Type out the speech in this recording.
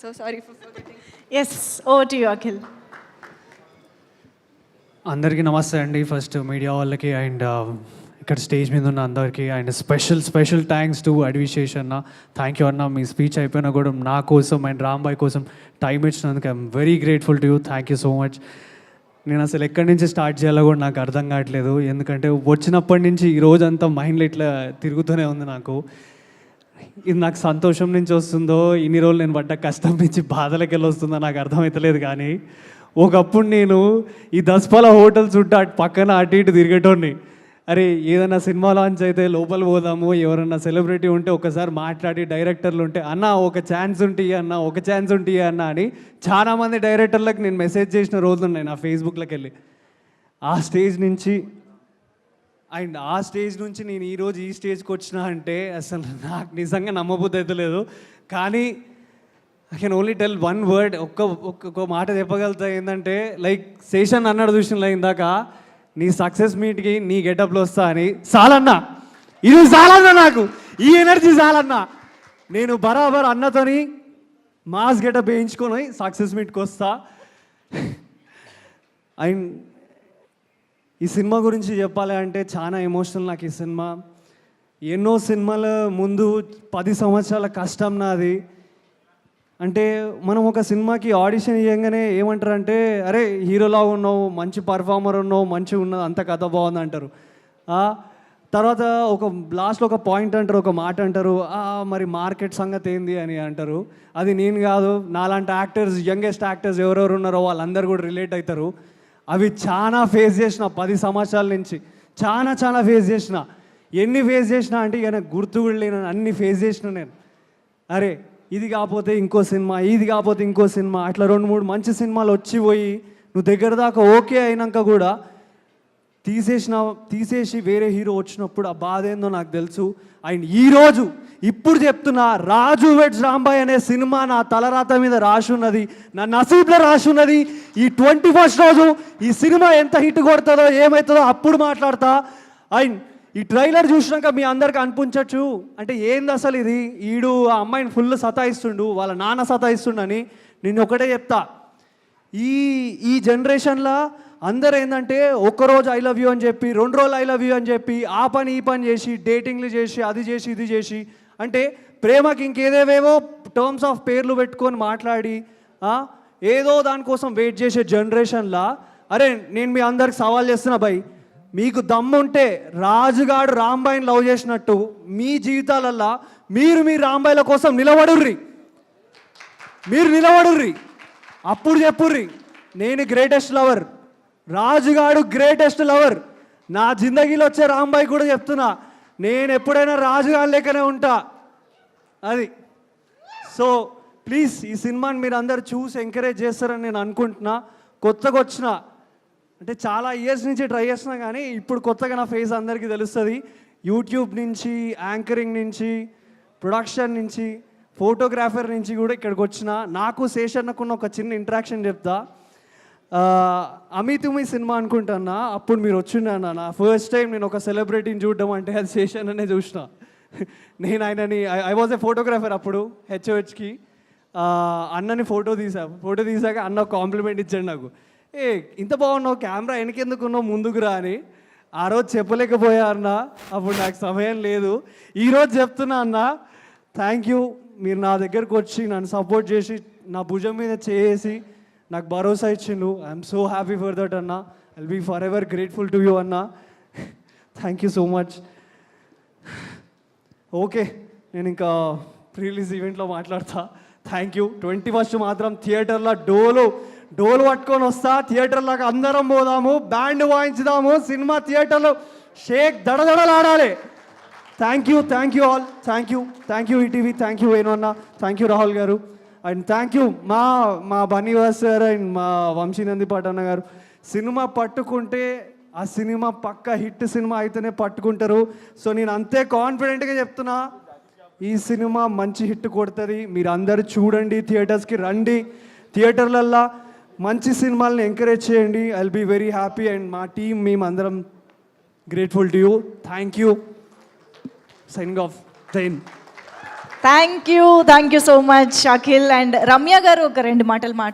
So sorry for forgetting. Yes, over to you, Akhil. అందరికీ నమస్తే అండి. ఫస్ట్ మీడియా వాళ్ళకి అండ్ ఇక్కడ స్టేజ్ మీద ఉన్న అందరికీ and special thanks to Adivisesh అన్న. థ్యాంక్ యూ అన్న, మీ స్పీచ్ అయిపోయినా కూడా నా కోసం అండ్ రాంబాయ్ కోసం టైం ఇచ్చినందుకు I'm very grateful to you. Thank you so much. నేను అసలు ఎక్కడి నుంచి స్టార్ట్ చేయాలో కూడా నాకు అర్థం కావట్లేదు, ఎందుకంటే వచ్చినప్పటి నుంచి ఈ రోజంతా మైండ్లో ఇట్లా తిరుగుతూనే ఉంది నాకు. ఇది నాకు సంతోషం నుంచి వస్తుందో, ఇన్ని రోజులు నేను పడ్డ కష్టం నుంచి బాధలకి వెళ్ళి వస్తుందో నాకు అర్థమవుతలేదు. కానీ ఒకప్పుడు నేను ఈ దస్పల హోటల్ చుట్టూ అటు పక్కన అటు ఇటు తిరిగేటోడిని. అరే ఏదైనా సినిమా లాంచ్ అయితే లోపల పోదాము, ఎవరన్నా సెలబ్రిటీ ఉంటే ఒకసారి మాట్లాడి, డైరెక్టర్లు ఉంటే అన్న ఒక ఛాన్స్ ఉంటే అన్న, ఒక ఛాన్స్ ఉంటే అన్న అని చాలామంది డైరెక్టర్లకు నేను మెసేజ్ చేసిన రోజులు ఉన్నాయి నా ఫేస్బుక్లోకి వెళ్ళి. ఆ స్టేజ్ నుంచి నేను ఈరోజు ఈ స్టేజ్కి వచ్చిన అంటే అసలు నాకు నిజంగా నమ్మబుద్ధి అయితే లేదు. కానీ I can only tell one word, ఒక్క మాట చెప్పగలుగుతా. ఏంటంటే లైక్ శేషన్ అన్నాడు చూసిన ఇందాక, నీ సక్సెస్ మీట్కి నీ గెటప్లో వస్తా అని. చాలన్నా, ఇది చాలన్నా, నాకు ఈ ఎనర్జీ చాలన్నా. నేను బరాబర్ అన్నతోని మాస్ గెటప్ వేయించుకొని సక్సెస్ మీట్కి వస్తా. అండ్ ఈ సినిమా గురించి చెప్పాలి అంటే చాలా ఎమోషనల్ నాకు ఈ సినిమా. ఎన్నో సినిమాల ముందు 10 సంవత్సరాల కష్టం నాది. అంటే మనం ఒక సినిమాకి ఆడిషన్ ఇవ్వగానే ఏమంటారంటే, అరే హీరోలా ఉన్నావు, మంచి పర్ఫార్మర్ ఉన్నావు, మంచిగా ఉన్నది, అంత కథ బాగుంది అంటారు. తర్వాత ఒక లాస్ట్లో ఒక పాయింట్ అంటారు, ఒక మాట అంటారు, మరి మార్కెట్ సంగతి ఏంది అని అంటారు. అది నేను కాదు, నాలాంటి యాక్టర్స్, యంగెస్ట్ యాక్టర్స్ ఎవరెవరు ఉన్నారో వాళ్ళందరూ కూడా రిలేట్ అవుతారు. అవి చాలా ఫేస్ చేసిన 10 సంవత్సరాల నుంచి చాలా ఫేస్ చేసిన. ఎన్ని ఫేస్ చేసినా అంటే ఇక నాకు గుర్తు కూడా లేను, అన్ని ఫేస్ చేసిన నేను. అరే ఇది కాకపోతే ఇంకో సినిమా, ఇది కాకపోతే ఇంకో సినిమా, అట్లా 2-3 మంచి సినిమాలు వచ్చి పోయి నువ్వు దగ్గర దాకా ఓకే అయినాక కూడా తీసేసి వేరే హీరో వచ్చినప్పుడు ఆ బాధ ఏందో నాకు తెలుసు. అండ్ ఈరోజు ఇప్పుడు చెప్తున్నా, రాజు వెడ్స్ రాంబాయ్ అనే సినిమా నా తలరాత మీద రాసి ఉన్నది, నా నసీబ్లో రాసి ఉన్నది. ఈ 21st రోజు ఈ సినిమా ఎంత హిట్ కొడుతుందో ఏమవుతుందో అప్పుడు మాట్లాడతా. అండ్ ఈ ట్రైలర్ చూసినాక మీ అందరికి అనిపించవచ్చు, అంటే ఏంది అసలు ఇది, ఈడు ఆ అమ్మాయిని ఫుల్ సతాయిస్తుండు, వాళ్ళ నాన్న సతాయిస్తుండని. నేను ఒకటే చెప్తా, ఈ జనరేషన్లో అందరూ ఏంటంటే ఒక్కరోజు ఐ లవ్ యూ అని చెప్పి, 2 రోజులు ఐ లవ్ యూ అని చెప్పి, ఆ పని ఈ పని చేసి, డేటింగ్లు చేసి, అది చేసి ఇది చేసి, అంటే ప్రేమకి ఇంకేదేవేవో టర్మ్స్ ఆఫ్ పేర్లు పెట్టుకొని మాట్లాడి ఏదో దానికోసం వెయిట్ చేసే జనరేషన్లో, అరే నేను మీ అందరికి సవాల్ చేస్తున్నా భయ్, మీకు దమ్ముంటే రాజుగాడు రాంబాయిని లవ్ చేసినట్టు మీ జీవితాలల్లో మీరు రాంబాయిల కోసం నిలబడుర్రి, అప్పుడు చెప్పుర్రి నేను గ్రేటెస్ట్ లవర్, రాజుగాడు గ్రేటెస్ట్ లవర్. నా జిందగీలో వచ్చే రాంబాయి కూడా చెప్తున్నా, నేను ఎప్పుడైనా రాజుగాడు లేకనే ఉంటా. అది సో ప్లీజ్ ఈ సినిమాని మీరు అందరు చూసి ఎంకరేజ్ చేస్తారని నేను అనుకుంటున్నా. కొత్తగా వచ్చిన అంటే చాలా ఇయర్స్ నుంచి ట్రై చేస్తున్నా, కానీ ఇప్పుడు కొత్తగా నా ఫేస్ అందరికీ తెలుస్తుంది. యూట్యూబ్ నుంచి, యాంకరింగ్ నుంచి, ప్రొడక్షన్ నుంచి, ఫోటోగ్రాఫర్ నుంచి కూడా ఇక్కడికి వచ్చిన. నాకు శేషన్నకున్న ఒక చిన్న ఇంట్రాక్షన్ చెప్తా. అమితుమి సినిమా అనుకుంటున్నా, అప్పుడు మీరు వచ్చిండ నా ఫస్ట్ టైం నేను ఒక సెలబ్రిటీని చూడడం అంటే అది శేషన్ననే చూసిన. నేను ఆయనని ఐ వాజ్ ఏ ఫోటోగ్రాఫర్ అప్పుడు హెచ్ఓహెచ్కి. అన్నని ఫోటో తీసాక అన్న కాంప్లిమెంట్ ఇచ్చాడు నాకు, ఇంత బాగున్నావు, కెమెరా వెనకెందుకున్నావు, ముందుకురా అని. ఆ రోజు చెప్పలేకపోయా అన్న, అప్పుడు నాకు సమయం లేదు. ఈరోజు చెప్తున్నా అన్న, థ్యాంక్ యూ. మీరు నా దగ్గరకు వచ్చి నన్ను సపోర్ట్ చేసి నా భుజం మీద చేసి నాకు భరోసా ఇచ్చిండు. I'm so happy for that అన్న. I'll be for ever grateful to you అన్న. Thank you so much. Okay, నేను ఇంకా ప్రీ రిలీజ్ ఈవెంట్లో మాట్లాడతా. Thank you. 21st మాత్రం థియేటర్లో డోలు పట్టుకొని వస్తా. థియేటర్లోకి అందరం పోదాము, బ్యాండ్ వాయించుదాము, సినిమా థియేటర్లో షేక్ దడదడలాడాలి. Thank you all. Thank you ETV, thank you Venu అన్న, థ్యాంక్ యూ రాహుల్ గారు, అండ్ థ్యాంక్ యూ మా బన్నీవాస్ సార్ అండ్ మా వంశీనందిపాటి అన్న గారు. సినిమా పట్టుకుంటే ఆ సినిమా పక్క హిట్ సినిమా అయితేనే పట్టుకుంటారు. సో నేను అంతే కాన్ఫిడెంట్గా చెప్తున్నా, ఈ సినిమా మంచి హిట్ కొడుతుంది. మీరు అందరు చూడండి, థియేటర్స్కి రండి, థియేటర్లల్లో మంచి సినిమాలని ఎంకరేజ్ చేయండి. I'll be very happy. And మా టీం మేమందరం grateful to you. Thank you. Signing off. Jai Hind. Thank you so much Akhil. And Ramya garu ఒక 2 మాటలు మాట్లాడారు.